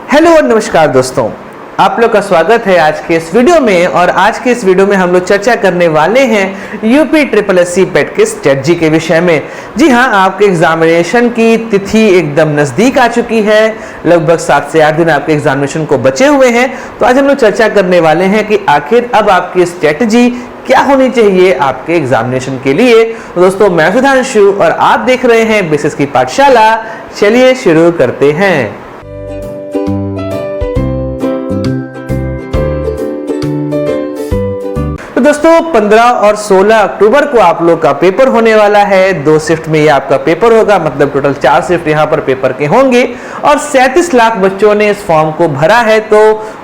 Hello और नमस्कार दोस्तों, आप लोग का स्वागत है आज के इस वीडियो में। और आज के इस वीडियो में हम लोग चर्चा करने वाले हैं यूपी ट्रिपल एससी पेट के स्टेट जी के विषय में। जी हाँ, आपके एग्जामिनेशन की तिथि एकदम नज़दीक आ चुकी है। लगभग 7 से 8 दिन आपके एग्जामिनेशन को बचे हुए हैं। तो आज हम लोग चर्चा करने वाले हैं कि आखिर अब आपकी स्ट्रेटजी क्या होनी चाहिए आपके एग्जामिनेशन के लिए। तो दोस्तों, मैं सुधांशु और आप देख रहे हैं बेसिस की पाठशाला। चलिए शुरू करते हैं। तो दोस्तों, 15 और 16 अक्टूबर को आप लोग का पेपर होने वाला है। 2 शिफ्ट में ये आपका पेपर होगा, मतलब टोटल 4 शिफ्ट यहाँ पर पेपर के होंगे। और 37 लाख बच्चों ने इस फॉर्म को भरा है। तो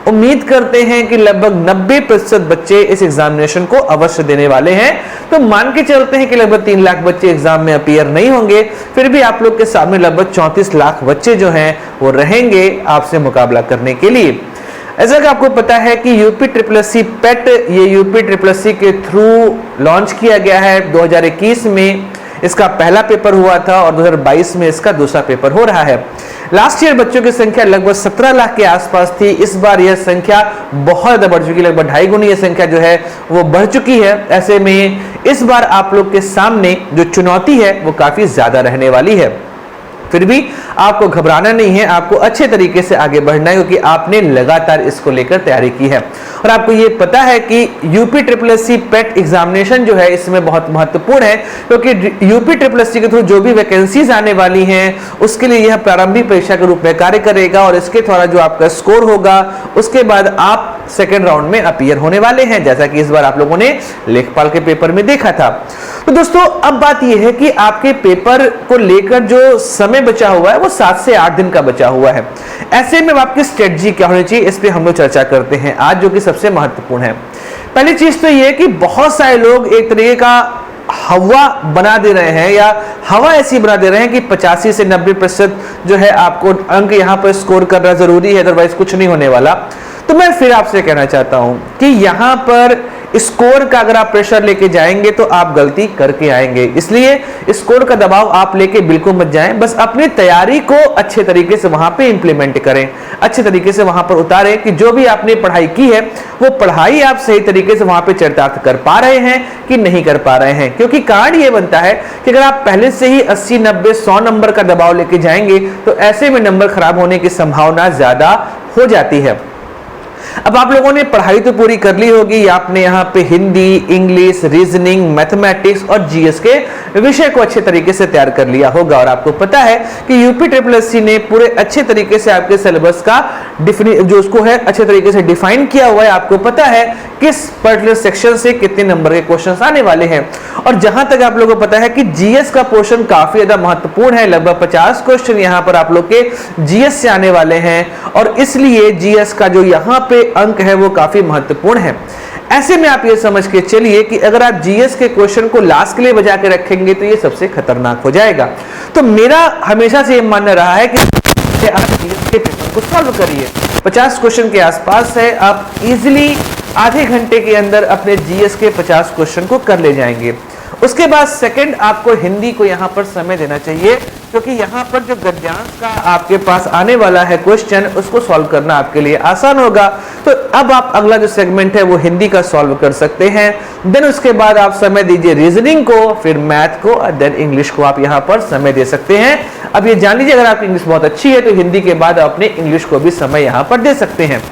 उम्मीद करते हैं कि लगभग 90% बच्चे इस एग्जामिनेशन को अवश्य देने वाले हैं। तो मान के चलते हैं कि लगभग 3 लाख बच्चे एग्जाम में अपीयर नहीं होंगे, फिर भी आप लोग के सामने लगभग 34 लाख बच्चे जो हैं वो रहेंगे आपसे मुकाबला करने के लिए। ऐसा कि आपको पता है कि यूपी ट्रिपल एससी पेट ये यूपी ट्रिपल एससी के थ्रू लॉन्च किया गया है। 2021 में इसका पहला पेपर हुआ था और 2022 में इसका दूसरा पेपर हो रहा है। लास्ट ईयर बच्चों की संख्या लगभग 17 लाख के आसपास थी। इस बार यह संख्या बहुत ज़्यादा बढ़ चुकी है, लगभग 2.5 गुनी यह संख्या जो है वो बढ़ चुकी है। ऐसे में इस बार आप लोग के सामने जो चुनौती है वो काफ़ी ज़्यादा रहने वाली है। फिर भी आपको घबराना नहीं है, आपको अच्छे तरीके से आगे बढ़ना है, क्योंकि आपने लगातार इसको लेकर तैयारी की है। और आपको ये पता है कि यूपी ट्रिपल एससी पेट एग्जामिनेशन जो है इसमें बहुत महत्वपूर्ण है, क्योंकि यूपी ट्रिपल एससी के थ्रू जो भी वैकेंसीज आने वाली हैं उसके लिए यह प्रारंभिक परीक्षा के रूप में कार्य करेगा। और इसके द्वारा जो आपका स्कोर होगा उसके बाद आप सेकेंड राउंड में अपीयर होने वाले हैं, जैसा कि इस बार आप लोगों ने लेखपाल के पेपर में देखा था। तो दोस्तों, अब बात यह है कि आपके पेपर को लेकर जो समय बचा हुआ है वो 7 से 8 दिन का बचा हुआ है। ऐसे में आपकी स्ट्रेटजी क्या होनी चाहिए, इस पे हम लोग चर्चा करते हैं आज, जो कि सबसे महत्वपूर्ण है। पहली चीज तो ये कि बहुत सारे लोग एक तरीके का हवा बना दे रहे हैं, या हवा ऐसी बना दे रहे हैं कि 85 से 90% जो है आपको अंक यहाँ पर स्कोर करना जरूरी है, अदरवाइज कुछ नहीं होने वाला। तो मैं फिर आपसे कहना चाहता हूं कि यहां पर स्कोर का अगर आप प्रेशर लेके जाएंगे तो आप गलती करके आएंगे। इसलिए स्कोर का दबाव आप लेके बिल्कुल मत जाएं, बस अपनी तैयारी को अच्छे तरीके से वहां पे इंप्लीमेंट करें, अच्छे तरीके से वहां पर उतारें कि जो भी आपने पढ़ाई की है वो पढ़ाई आप सही तरीके से वहां पे चरितार्थ कर पा रहे हैं कि नहीं कर पा रहे हैं। क्योंकि कारण ये बनता है कि अगर आप पहले से ही 80, 90, 100 नंबर का दबाव लेके जाएंगे तो ऐसे में नंबर खराब होने की संभावना ज्यादा हो जाती है। अब आप लोगों ने पढ़ाई तो पूरी कर ली होगी, आपने यहाँ पे हिंदी, इंग्लिश, रीजनिंग, मैथमेटिक्स और जीएस के विषय को अच्छे तरीके से तैयार कर लिया होगा। और आपको पता है कि यूपी ट्रिपल एससी ने पूरे अच्छे तरीके से आपके सिलेबस का जो उसको है अच्छे तरीके से डिफाइन किया हुआ है। आपको पता है किस पर्टिकुलर सेक्शन से कितने नंबर के क्वेश्चंस आने वाले हैं। और जहां तक आप लोगों को पता है कि जीएस का पोर्शन काफी ज्यादा महत्वपूर्ण है, लगभग 50 क्वेश्चन यहाँ पर आप लोग के जीएस से आने वाले हैं। और इसलिए जीएस का जो यहाँ पे अंक है वो काफी महत्वपूर्ण है। ऐसे में आप ये समझ के चलिए कि अगर आप जीएस के क्वेश्चन को लास्ट के लिए बचा के रखेंगे तो ये सबसे खतरनाक हो जाएगा। तो मेरा हमेशा से ये मानना रहा है कि आप जीएस के पेपर को सॉल्व करिए। 50 क्वेश्चन के आसपास है, आप इजीली आधे घंटे के अंदर अपने जीएस के 50 क्वेश्चन को कर ले जाएंगे। उसके बाद सेकंड आपको हिंदी को यहाँ पर समय देना चाहिए, क्योंकि यहाँ पर जो गद्यांश का आपके पास आने वाला है क्वेश्चन उसको सॉल्व करना आपके लिए आसान होगा। तो अब आप अगला जो सेगमेंट है वो हिंदी का सॉल्व कर सकते हैं। देन उसके बाद आप समय दीजिए रीजनिंग को, फिर मैथ को और देन इंग्लिश को आप यहाँ पर समय दे सकते हैं। अब ये जान लीजिए, अगर आपकी इंग्लिश बहुत अच्छी है तो हिंदी के बाद आप अपने इंग्लिश को भी समय यहाँ पर दे सकते हैं।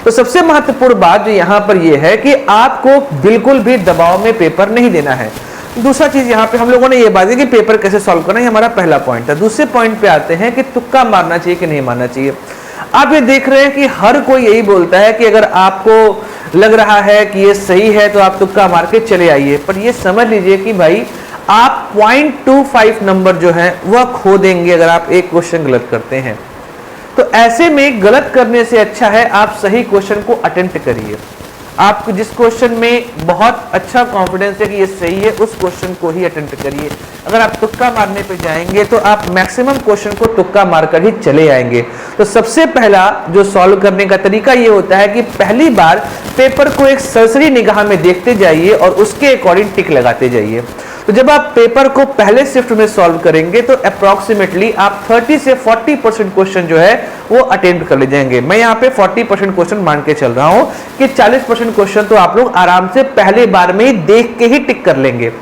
तो सबसे महत्वपूर्ण बात जो यहाँ पर यह है कि आपको बिल्कुल भी दबाव में पेपर नहीं देना है। दूसरा चीज यहाँ पे हम लोगों ने ये बात की कि पेपर कैसे सॉल्व करना है, हमारा पहला पॉइंट है। दूसरे पॉइंट पे आते हैं कि तुक्का मारना चाहिए कि नहीं मारना चाहिए। आप ये देख रहे हैं कि हर कोई यही बोलता है कि अगर आपको लग रहा है कि ये सही है तो आप तुक्का मार के चले आइए, पर ये समझ लीजिए कि भाई आप 0.25 नंबर जो है वह खो देंगे अगर आप एक क्वेश्चन गलत करते हैं। तो ऐसे में गलत करने से अच्छा है आप सही क्वेश्चन को अटेम्प्ट करिए। आपको जिस क्वेश्चन में बहुत अच्छा कॉन्फिडेंस है कि ये सही है उस क्वेश्चन को ही अटेम्प्ट करिए। अगर आप तुक्का मारने पे जाएंगे तो आप मैक्सिमम क्वेश्चन को तुक्का मारकर ही चले आएंगे। तो सबसे पहला जो सॉल्व करने का तरीका ये होता है कि पहली बार पेपर को एक सरसरी निगाह में देखते जाइए और उसके अकॉर्डिंग टिक लगाते जाइए। तो जब आप पेपर को पहले शिफ्ट में सॉल्व करेंगे तो अप्रॉक्सीमेटली आप 30 से 40% क्वेश्चन जो है वो अटेम्प्ट कर ले जाएंगे। मैं यहाँ पे 40% क्वेश्चन मान के चल रहा हूँ कि 40% क्वेश्चन तो आप लोग आराम से पहले बार में ही देख के ही टिक कर लेंगे।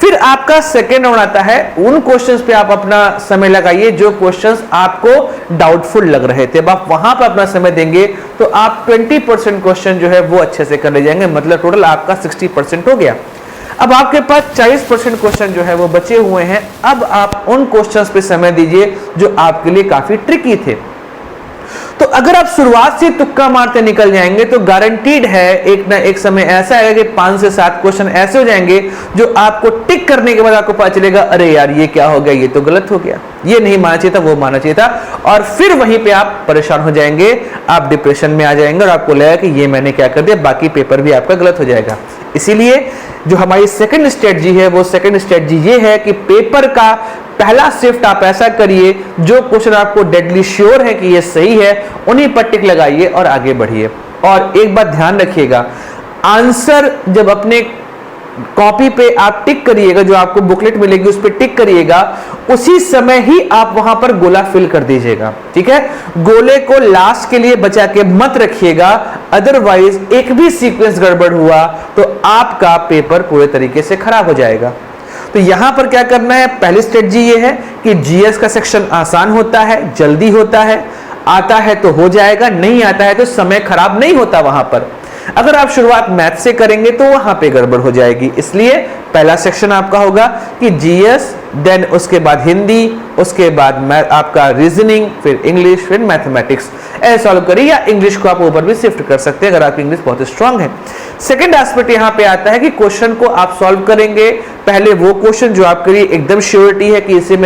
फिर आपका सेकेंड राउंड आता है, उन क्वेश्चंस पे आप अपना समय लगाइए जो क्वेश्चंस आपको डाउटफुल लग रहे थे। अब आप वहां पर अपना समय देंगे तो आप 20% क्वेश्चन जो है वो अच्छे से कर ले जाएंगे, मतलब टोटल आपका 60% हो गया। अब आपके पास 40% क्वेश्चन जो है वो बचे हुए हैं। अब आप उन क्वेश्चंस पे समय दीजिए जो आपके लिए काफी ट्रिकी थे। तो अगर आप शुरुआत से तुक्का मारते निकल जाएंगे तो गारंटीड है एक ना एक समय ऐसा आएगा कि 5 से 7 क्वेश्चन ऐसे हो जाएंगे जो आपको टिक करने के बाद आपको पता चलेगा अरे यार ये क्या हो गया, ये तो गलत हो गया, ये नहीं मानना चाहिए था, वो मानना चाहिए था, और फिर वहीं पे आप परेशान हो जाएंगे, आप डिप्रेशन में आ जाएंगे और आपको लगेगा कि ये मैंने क्या कर दिया, बाकी पेपर भी आपका गलत हो जाएगा। इसीलिए जो हमारी सेकंड स्ट्रेटजी है वो सेकंड स्ट्रेटजी ये है कि पेपर का पहला शिफ्ट आप ऐसा करिए जो क्वेश्चन आपको डेडली श्योर है कि ये सही है उन्हीं पर टिक लगाइए और आगे बढ़िए। और एक बात ध्यान रखिएगा, आंसर जब अपने कॉपी पे आप टिक करिएगा, जो आपको बुकलेट मिलेगी उस पर टिक करिएगा, उसी समय ही आप वहां पर गोला फिल कर दीजिएगा, ठीक है। गोले को लास्ट के लिए बचा के मत रखिएगा, अदरवाइज एक भी सीक्वेंस गड़बड़ हुआ तो आपका पेपर पूरे तरीके से खराब हो जाएगा। तो यहां पर क्या करना है, पहली स्ट्रेटजी ये है कि जीएस का सेक्शन आसान होता है, जल्दी होता है, आता है तो हो जाएगा, नहीं आता है तो समय खराब नहीं होता वहां पर। अगर आप शुरुआत मैथ से करेंगे तो वहां पे गड़बड़ हो जाएगी। इसलिए पहला सेक्शन आपका होगा कि जीएस, देन उसके बाद हिंदी, उसके बाद आपका रीजनिंग, फिर इंग्लिश, फिर मैथमेटिक्स ऐसे सॉल्व करिए, या इंग्लिश को आप ऊपर भी शिफ्ट कर सकते हैं अगर आपकी इंग्लिश बहुत स्ट्रांग है। सेकंड एस्पेक्ट यहां पे आता है कि क्वेश्चन को आप सॉल्व करेंगे, पहले वो क्वेश्चन जो आपके लिए एकदम श्योरिटी है कि इसे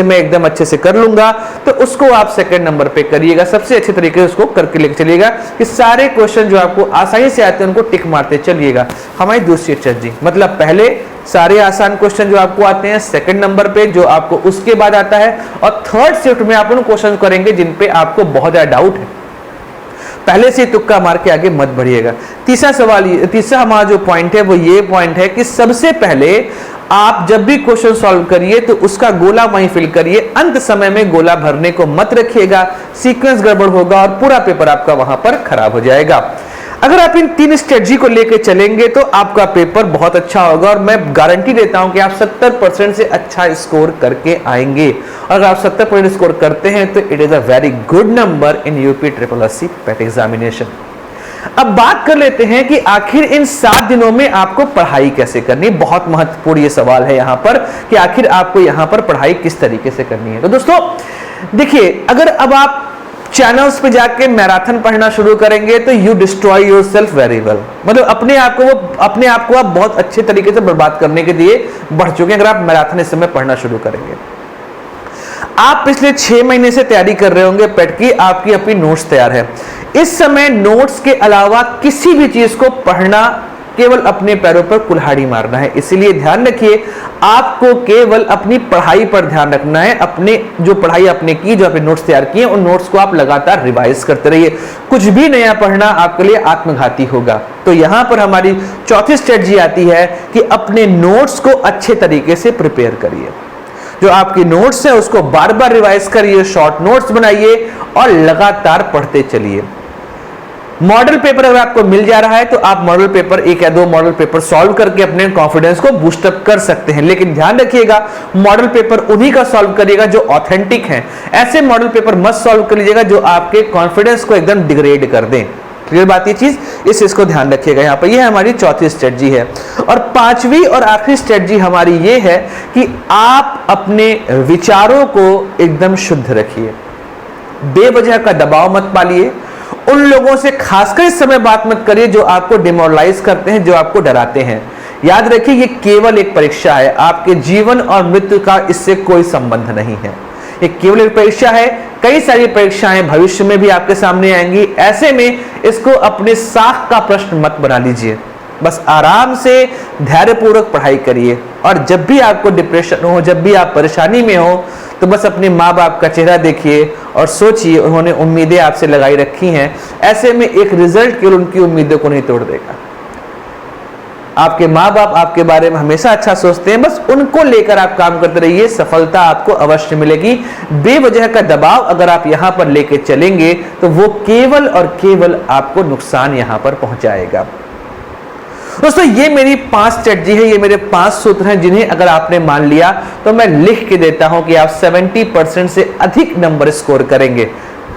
मैं एकदम अच्छे से कर लूंगा, तो उसको आप सेकंड नंबर पे करिएगा, सबसे अच्छे तरीके से उसको करके लेके चलिएगा कि सारे क्वेश्चन जो आपको आसानी से आते हैं उनको टिक मारते चलिएगा। हमारी दूसरी स्ट्रेटजी, मतलब पहले सारे आसान क्वेश्चन जो आपको आते हैं सेकंड नंबर पे जो आपको उसके बाद आता है, और थर्ड शिफ्ट में आप उन क्वेश्चन करेंगे जिन पे आपको बहुत ज्यादा डाउट है। पहले से तुक्का मार के आगे मत बढ़िएगा। तीसरा हमारा जो पॉइंट है वो ये पॉइंट है कि सबसे पहले आप जब भी क्वेश्चन सॉल्व करिए तो उसका गोला वहीं फिल करिए, अंत समय में गोला भरने को मत रखिएगा, सीक्वेंस गड़बड़ होगा और पूरा पेपर आपका वहां पर खराब हो जाएगा। अगर आप इन 3 स्ट्रेटजी को लेकर चलेंगे तो आपका पेपर बहुत अच्छा होगा, और मैं गारंटी देता हूं कि आप 70% से अच्छा स्कोर करके आएंगे। अगर आप 70% स्कोर करते हैं तो it is a very good number in UP SSSC pet examination. अब बात कर लेते हैं कि आखिर इन 7 दिनों में आपको पढ़ाई कैसे करनी। बहुत महत्वपूर्ण ये सवाल है यहाँ पर कि आखिर आपको यहाँ पर पढ़ाई किस तरीके से करनी है। तो दोस्तों देखिए, अगर अब आप चैनल्स पे जाके मैराथन पढ़ना शुरू करेंगे तो you destroy yourself very well, मतलब अपने आप को आप बहुत अच्छे तरीके से बर्बाद करने के लिए बढ़ चुके हैं अगर आप मैराथन इस समय पढ़ना शुरू करेंगे। आप पिछले 6 महीने से तैयारी कर रहे होंगे पेट की, आपकी अपनी नोट्स तैयार है। इस समय नोट्स के अलावा किसी भी चीज को पढ़ना केवल अपने पैरों पर कुल्हाड़ी मारना है। इसीलिए ध्यान रखिए, आपको केवल अपनी पढ़ाई पर ध्यान रखना है। अपने जो पढ़ाई आपने की, जो आपने नोट्स तैयार किए, उन नोट्स को आप लगातार रिवाइज करते रहिए। कुछ भी नया पढ़ना आपके लिए आत्मघाती होगा। तो यहां पर हमारी चौथी स्ट्रेटजी आती है कि अपने नोट्स को अच्छे तरीके से प्रिपेयर करिए। जो आपकी नोट्स है उसको बार बार रिवाइज करिए, शॉर्ट नोट्स बनाइए और लगातार पढ़ते चलिए। मॉडल पेपर अगर आपको मिल जा रहा है तो आप मॉडल पेपर 1 या 2 मॉडल पेपर सॉल्व करके अपने कॉन्फिडेंस को बूस्ट अप कर सकते हैं, लेकिन ध्यान रखिएगा मॉडल पेपर उन्हीं का सॉल्व करिएगा जो ऑथेंटिक हैं। ऐसे मॉडल पेपर मत सॉल्व कर लीजिएगा जो आपके कॉन्फिडेंस को एकदम डिग्रेड कर दें। क्लियर बात ये चीज, इस चीज को ध्यान रखिएगा यहाँ पर। ये हमारी चौथी स्ट्रेटजी है। और पांचवी और आखिरी स्ट्रेटजी हमारी ये है कि आप अपने विचारों को एकदम शुद्ध रखिए, बेवजह का दबाव मत पालिए, उन लोगों से खासकर इस समय बात मत करिए जो आपको डिमोरलाइज करते हैं, जो आपको डराते हैं। याद रखिए ये केवल एक परीक्षा है, आपके जीवन और मृत्यु का इससे कोई संबंध नहीं है। ये केवल एक परीक्षा है, कई सारी परीक्षाएं भविष्य में भी आपके सामने आएंगी। ऐसे में इसको अपने साख का प्रश्न मत बना लीजिए, बस आराम से धैर्यपूर्वक पढ़ाई करिए। और जब भी आपको डिप्रेशन हो, जब भी आप परेशानी में हो, तो बस अपने माँ बाप का चेहरा देखिए और सोचिए उन्होंने उम्मीदें आपसे लगाई रखी हैं। ऐसे में एक रिजल्ट केवल उनकी उम्मीदों को नहीं तोड़ देगा। आपके माँ बाप आपके बारे में हमेशा अच्छा सोचते हैं, बस उनको लेकर आप काम करते रहिए, सफलता आपको अवश्य मिलेगी। बेवजह का दबाव अगर आप यहां पर लेके चलेंगे तो वो केवल और केवल आपको नुकसान यहां पर पहुंचाएगा। दोस्तों ये मेरी 5 स्ट्रेटजी है, ये मेरे 5 सूत्र हैं जिन्हें अगर आपने मान लिया तो मैं लिख के देता हूं कि आप 70% से अधिक नंबर स्कोर करेंगे।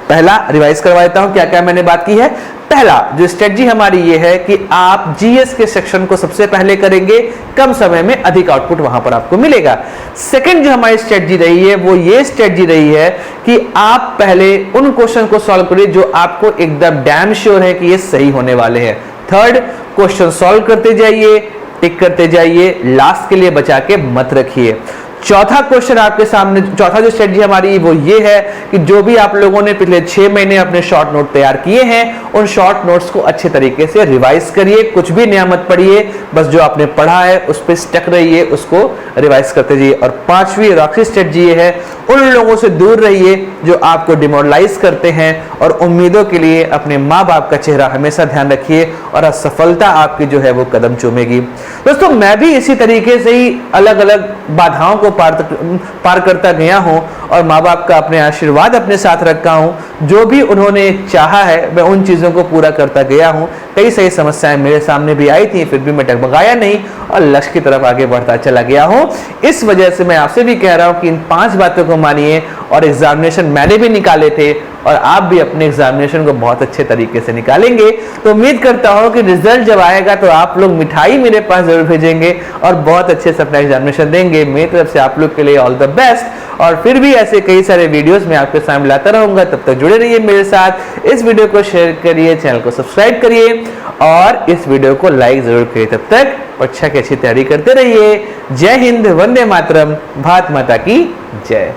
पहला रिवाइज करवा देता हूं क्या क्या मैंने बात की है। पहला जो स्ट्रेटजी हमारी ये है कि आप जीएस के सेक्शन को सबसे पहले करेंगे, कम समय में अधिक आउटपुट वहां पर आपको मिलेगा। सेकंड जो हमारी स्ट्रेटजी रही है वो ये स्ट्रेटजी रही है कि आप पहले उन क्वेश्चन को सॉल्व करिए जो आपको एकदम डैम श्योर है कि ये सही होने वाले हैं। थर्ड, क्वेश्चन सॉल्व करते जाइए, टिक करते जाइए, लास्ट के लिए बचा के मत रखिए। चौथा क्वेश्चन आपके सामने, चौथा जो स्ट्रेटजी हमारी वो ये है कि जो भी आप लोगों ने पिछले 6 महीने अपने शॉर्ट नोट तैयार किए हैं उन शॉर्ट नोट्स को अच्छे तरीके से रिवाइज करिए, कुछ भी नया मत पढ़िए, बस जो आपने पढ़ा है उस पर स्टक रहिए, उसको रिवाइज करते जाइए। और पांचवी और आखिरी स्ट्रेटजी ये है, उन लोगों से दूर रहिए जो आपको डिमोरलाइज करते हैं और उम्मीदों के लिए अपने माँ बाप का चेहरा हमेशा ध्यान रखिए और असफलता आपकी जो है वो कदम चूमेगी। दोस्तों मैं भी इसी तरीके से ही अलग अलग बाधाओं को पार करता गया हूं और माँ बाप का अपने आशीर्वाद अपने साथ रखा हूं। जो भी उन्होंने चाहा है मैं उन चीजों को पूरा करता गया हूं। कई सारी समस्याएं मेरे सामने भी आई थी, फिर भी मैं डगमगाया नहीं और लक्ष्य की तरफ आगे बढ़ता चला गया हूं। इस वजह से मैं आपसे भी कह रहा हूं कि इन 5 बातों को मानिए। और एग्जामिनेशन मैंने भी निकाले थे और आप भी अपने एग्जामिनेशन को बहुत अच्छे तरीके से निकालेंगे। तो उम्मीद करता हूं कि रिजल्ट जब आएगा तो आप लोग मिठाई मेरे पास जरूर भेजेंगे और बहुत अच्छे से अपना एग्जामिनेशन देंगे। मेरी तरफ से आप लोग के लिए ऑल द बेस्ट। और फिर भी ऐसे कई सारे वीडियोस मैं आपके सामने लाता रहूंगा, तब तक जुड़े रहिए मेरे साथ। इस वीडियो को शेयर करिए, चैनल को सब्सक्राइब करिए और इस वीडियो को लाइक जरूर करिए। तब तक परीक्षा की अच्छी तैयारी करते रहिए। जय हिंद, वंदे मातरम, भारत माता की जय।